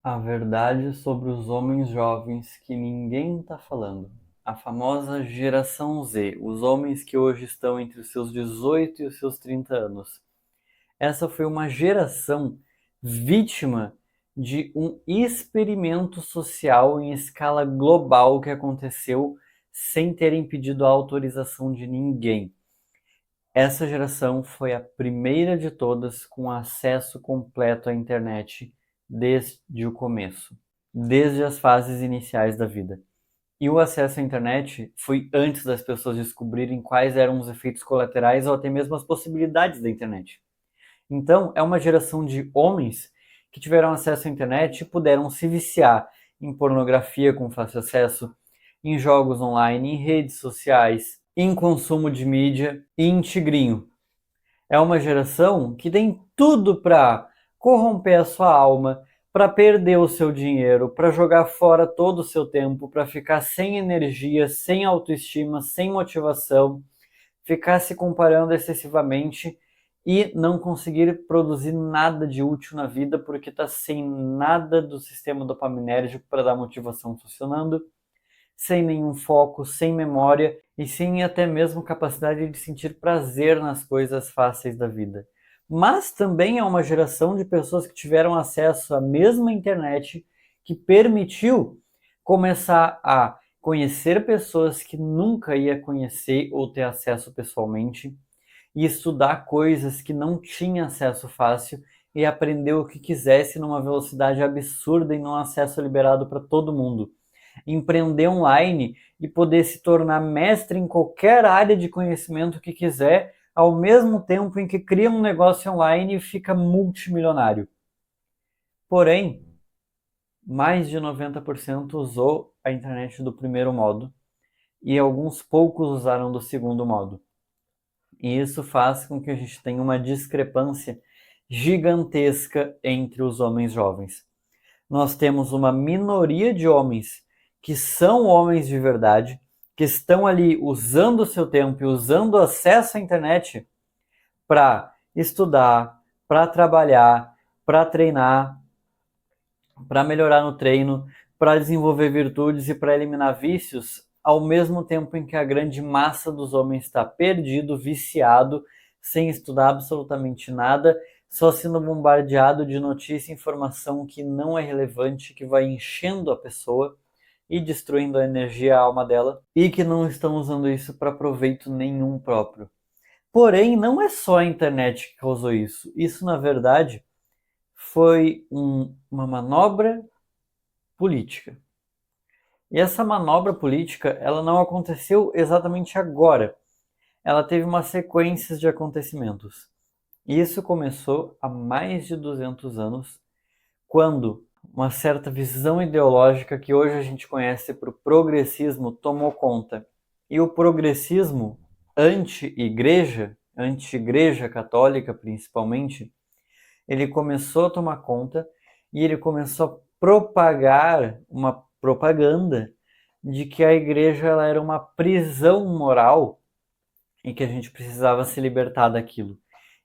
A verdade sobre os homens jovens que ninguém está falando. A famosa geração Z, os homens que hoje estão entre os seus 18 e os seus 30 anos. Essa foi uma geração vítima de um experimento social em escala global que aconteceu sem terem pedido a autorização de ninguém. Essa geração foi a primeira de todas com acesso completo à internet desde o começo, desde as fases iniciais da vida. E o acesso à internet foi antes das pessoas descobrirem quais eram os efeitos colaterais ou até mesmo as possibilidades da internet. Então, é uma geração de homens que tiveram acesso à internet e puderam se viciar em pornografia com fácil acesso, em jogos online, em redes sociais, em consumo de mídia e em tigrinho. É uma geração que tem tudo para corromper a sua alma, para perder o seu dinheiro, para jogar fora todo o seu tempo, para ficar sem energia, sem autoestima, sem motivação, ficar se comparando excessivamente e não conseguir produzir nada de útil na vida porque está sem nada do sistema dopaminérgico para dar motivação funcionando, sem nenhum foco, sem memória e sem até mesmo capacidade de sentir prazer nas coisas fáceis da vida. Mas também é uma geração de pessoas que tiveram acesso à mesma internet que permitiu começar a conhecer pessoas que nunca ia conhecer ou ter acesso pessoalmente e estudar coisas que não tinha acesso fácil e aprender o que quisesse numa velocidade absurda e num acesso liberado para todo mundo. Empreender online e poder se tornar mestre em qualquer área de conhecimento que quiser, ao mesmo tempo em que cria um negócio online e fica multimilionário. Porém, mais de 90% usou a internet do primeiro modo e alguns poucos usaram do segundo modo. E isso faz com que a gente tenha uma discrepância gigantesca entre os homens jovens. Nós temos uma minoria de homens que são homens de verdade, que estão ali usando o seu tempo e usando o acesso à internet para estudar, para trabalhar, para treinar, para melhorar no treino, para desenvolver virtudes e para eliminar vícios, ao mesmo tempo em que a grande massa dos homens está perdido, viciado, sem estudar absolutamente nada, só sendo bombardeado de notícia e informação que não é relevante, que vai enchendo a pessoa e destruindo a energia e a alma dela, e que não estão usando isso para proveito nenhum próprio. Porém, não é só a internet que causou isso. Isso, na verdade, foi uma manobra política. E essa manobra política, ela não aconteceu exatamente agora. Ela teve uma sequência de acontecimentos. E isso começou há mais de 200 anos, quando uma certa visão ideológica que hoje a gente conhece por progressismo tomou conta. E o progressismo anti-igreja, anti-igreja católica principalmente, ele começou a tomar conta e ele começou a propagar uma propaganda de que a igreja ela era uma prisão moral e que a gente precisava se libertar daquilo.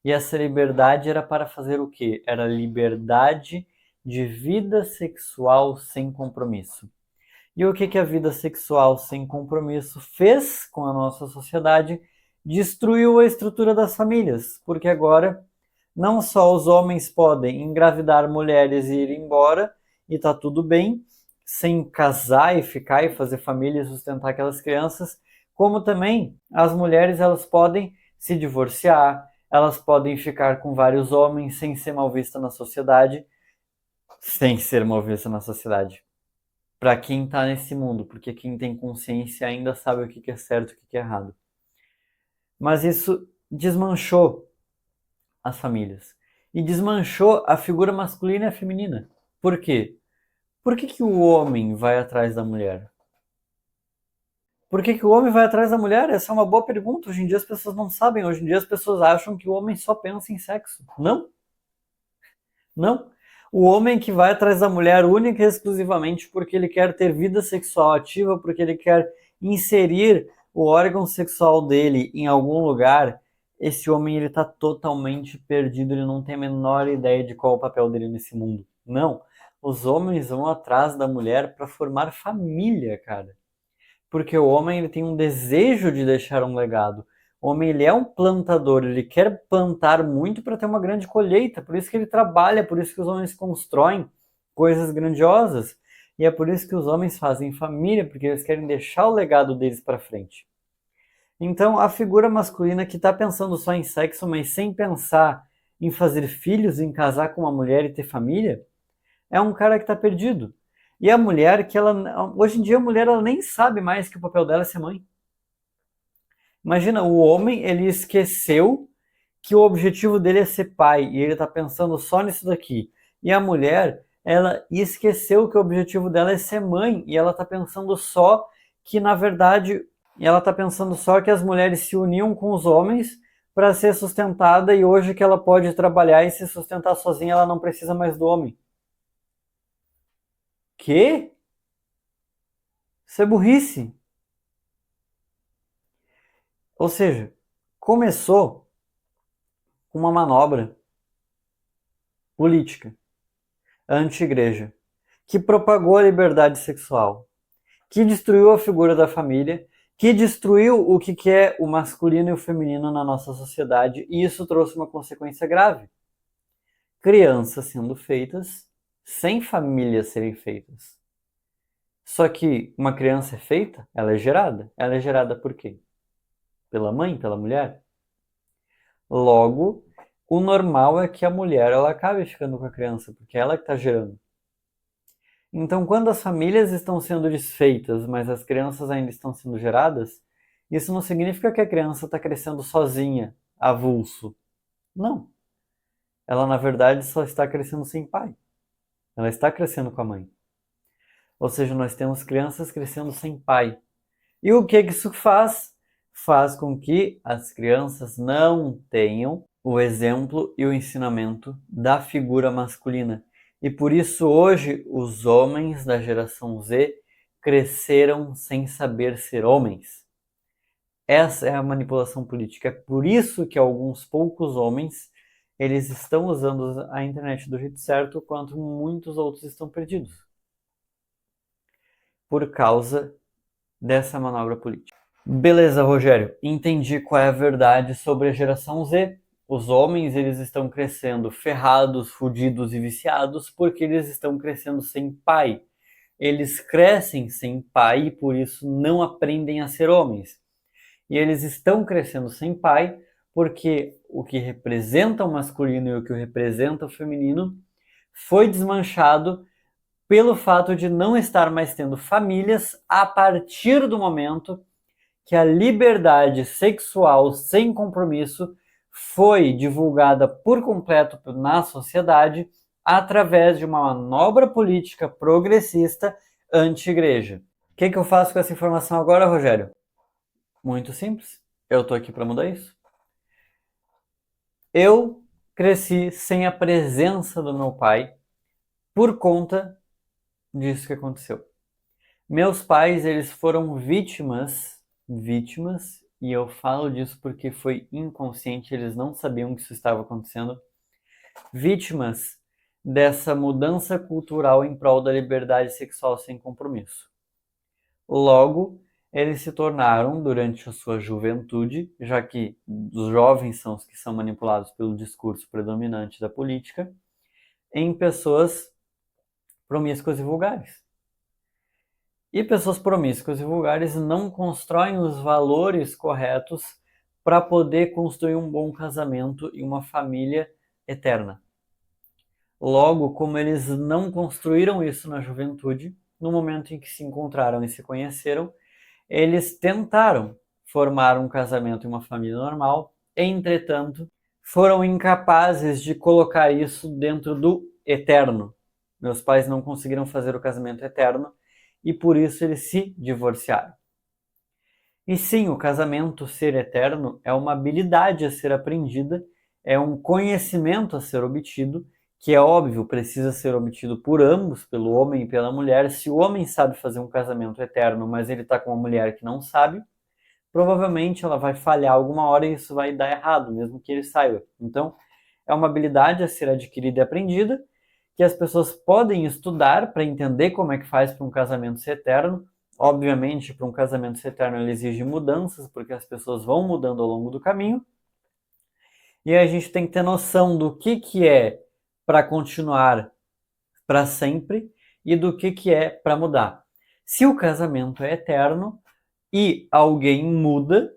E essa liberdade era para fazer o quê? Era liberdade de vida sexual sem compromisso. E o que, que a vida sexual sem compromisso fez com a nossa sociedade? Destruiu a estrutura das famílias, porque agora não só os homens podem engravidar mulheres e ir embora e tá tudo bem, sem casar e ficar e fazer família e sustentar aquelas crianças, como também as mulheres elas podem se divorciar, elas podem ficar com vários homens sem ser mal vista na sociedade, sem ser mal vista na sociedade. Para quem está nesse mundo, porque quem tem consciência ainda sabe o que é certo e o que é errado. Mas isso desmanchou as famílias. E desmanchou a figura masculina e a feminina. Por quê? Por que, que o homem vai atrás da mulher? Por que, que o homem vai atrás da mulher? Essa é uma boa pergunta. Hoje em dia as pessoas não sabem. Hoje em dia as pessoas acham que o homem só pensa em sexo. Não, não. O homem que vai atrás da mulher única e exclusivamente porque ele quer ter vida sexual ativa, porque ele quer inserir o órgão sexual dele em algum lugar, esse homem ele está totalmente perdido, ele não tem a menor ideia de qual é o papel dele nesse mundo. Não. Os homens vão atrás da mulher para formar família, cara. Porque o homem ele tem um desejo de deixar um legado. O homem ele é um plantador, ele quer plantar muito para ter uma grande colheita. Por isso que ele trabalha, por isso que os homens constroem coisas grandiosas. E é por isso que os homens fazem família, porque eles querem deixar o legado deles para frente. Então, a figura masculina que está pensando só em sexo, mas sem pensar em fazer filhos, em casar com uma mulher e ter família, é um cara que está perdido. E a mulher, que ela. Hoje em dia, a mulher ela nem sabe mais que o papel dela é ser mãe. Imagina, o homem, ele esqueceu que o objetivo dele é ser pai, e ele está pensando só nisso daqui. E a mulher, ela esqueceu que o objetivo dela é ser mãe, e ela está pensando só que, na verdade, ela está pensando só que as mulheres se uniam com os homens para ser sustentada, e hoje que ela pode trabalhar e se sustentar sozinha, ela não precisa mais do homem. Quê? Isso é burrice. Ou seja, começou com uma manobra política anti-igreja, que propagou a liberdade sexual, que destruiu a figura da família, que destruiu o que é o masculino e o feminino na nossa sociedade, e isso trouxe uma consequência grave. Crianças sendo feitas sem famílias serem feitas. Só que uma criança é feita, ela é gerada. Ela é gerada por quê? Pela mãe, pela mulher? Logo, o normal é que a mulher ela acabe ficando com a criança, porque ela que está gerando. Então, quando as famílias estão sendo desfeitas, mas as crianças ainda estão sendo geradas, isso não significa que a criança está crescendo sozinha, avulso. Não. Ela, na verdade, só está crescendo sem pai. Ela está crescendo com a mãe. Ou seja, nós temos crianças crescendo sem pai. E o que isso faz? Faz com que as crianças não tenham o exemplo e o ensinamento da figura masculina. E por isso hoje os homens da geração Z cresceram sem saber ser homens. Essa é a manipulação política. É por isso que alguns poucos homens eles estão usando a internet do jeito certo, enquanto muitos outros estão perdidos. Por causa dessa manobra política. Beleza, Rogério. Entendi qual é a verdade sobre a geração Z. Os homens eles estão crescendo ferrados, fudidos e viciados porque eles estão crescendo sem pai. Eles crescem sem pai e por isso não aprendem a ser homens. E eles estão crescendo sem pai porque o que representa o masculino e o que representa o feminino foi desmanchado pelo fato de não estar mais tendo famílias a partir do momento que a liberdade sexual sem compromisso foi divulgada por completo na sociedade através de uma manobra política progressista anti-igreja. O que eu faço com essa informação agora, Rogério? Muito simples. Eu estou aqui para mudar isso. Eu cresci sem a presença do meu pai por conta disso que aconteceu. Meus pais, eles foram vítimas, e eu falo disso porque foi inconsciente, eles não sabiam que isso estava acontecendo, vítimas dessa mudança cultural em prol da liberdade sexual sem compromisso. Logo, eles se tornaram, durante a sua juventude, já que os jovens são os que são manipulados pelo discurso predominante da política, em pessoas promíscuas e vulgares. E pessoas promíscuas e vulgares não constroem os valores corretos para poder construir um bom casamento e uma família eterna. Logo, como eles não construíram isso na juventude, no momento em que se encontraram e se conheceram, eles tentaram formar um casamento e uma família normal, entretanto, foram incapazes de colocar isso dentro do eterno. Meus pais não conseguiram fazer o casamento eterno e por isso eles se divorciaram. E sim, o casamento ser eterno é uma habilidade a ser aprendida, é um conhecimento a ser obtido, que é óbvio, precisa ser obtido por ambos, pelo homem e pela mulher. Se o homem sabe fazer um casamento eterno, mas ele está com uma mulher que não sabe, provavelmente ela vai falhar alguma hora e isso vai dar errado, mesmo que ele saiba. Então, é uma habilidade a ser adquirida e aprendida, que as pessoas podem estudar para entender como é que faz para um casamento ser eterno. Obviamente, para um casamento ser eterno, ele exige mudanças, porque as pessoas vão mudando ao longo do caminho. E a gente tem que ter noção do que é para continuar para sempre e do que é para mudar. Se o casamento é eterno e alguém muda,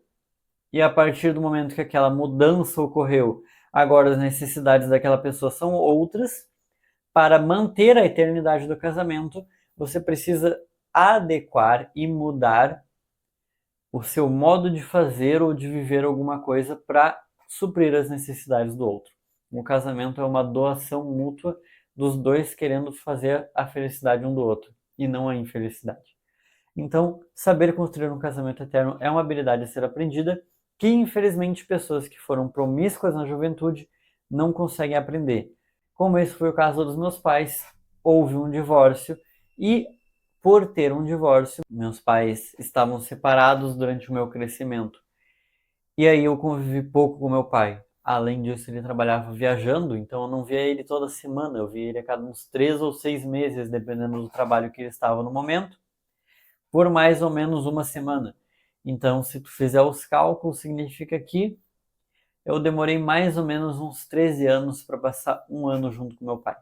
e a partir do momento que aquela mudança ocorreu, agora as necessidades daquela pessoa são outras, para manter a eternidade do casamento, você precisa adequar e mudar o seu modo de fazer ou de viver alguma coisa para suprir as necessidades do outro. Um casamento é uma doação mútua dos dois querendo fazer a felicidade um do outro e não a infelicidade. Então, saber construir um casamento eterno é uma habilidade a ser aprendida que, infelizmente, pessoas que foram promíscuas na juventude não conseguem aprender. Como esse foi o caso dos meus pais, houve um divórcio e, por ter um divórcio, meus pais estavam separados durante o meu crescimento. E aí eu convivi pouco com meu pai. Além disso, ele trabalhava viajando, então eu não via ele toda semana, eu via ele a cada uns 3 ou 6 meses, dependendo do trabalho que ele estava no momento, por mais ou menos uma semana. Então, se tu fizer os cálculos, significa que eu demorei mais ou menos uns 13 anos para passar um ano junto com meu pai.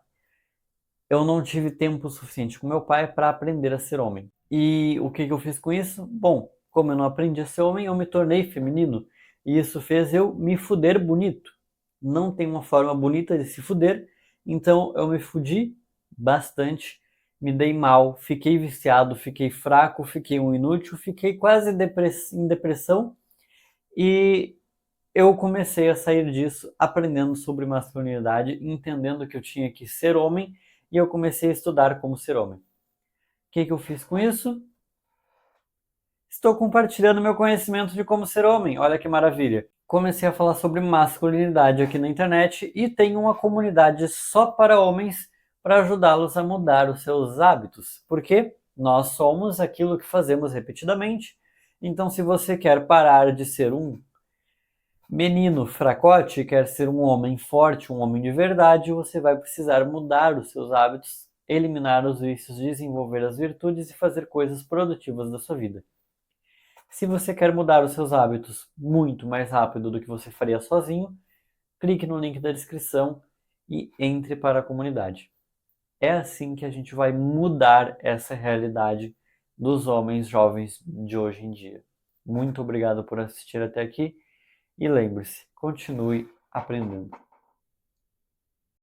Eu não tive tempo suficiente com meu pai para aprender a ser homem. E o que eu fiz com isso? Bom, como eu não aprendi a ser homem, eu me tornei feminino. E isso fez eu me fuder bonito. Não tem uma forma bonita de se fuder, então eu me fudi bastante, me dei mal, fiquei viciado, fiquei fraco, fiquei um inútil, fiquei quase em depressão e eu comecei a sair disso aprendendo sobre masculinidade, entendendo que eu tinha que ser homem e eu comecei a estudar como ser homem. O que eu fiz com isso? Estou compartilhando meu conhecimento de como ser homem. Olha que maravilha. Comecei a falar sobre masculinidade aqui na internet e tenho uma comunidade só para homens para ajudá-los a mudar os seus hábitos. Porque nós somos aquilo que fazemos repetidamente. Então, se você quer parar de ser um menino fracote, quer ser um homem forte, um homem de verdade, você vai precisar mudar os seus hábitos, eliminar os vícios, desenvolver as virtudes e fazer coisas produtivas da sua vida. Se você quer mudar os seus hábitos muito mais rápido do que você faria sozinho, clique no link da descrição e entre para a comunidade. É assim que a gente vai mudar essa realidade dos homens jovens de hoje em dia. Muito obrigado por assistir até aqui e lembre-se, continue aprendendo.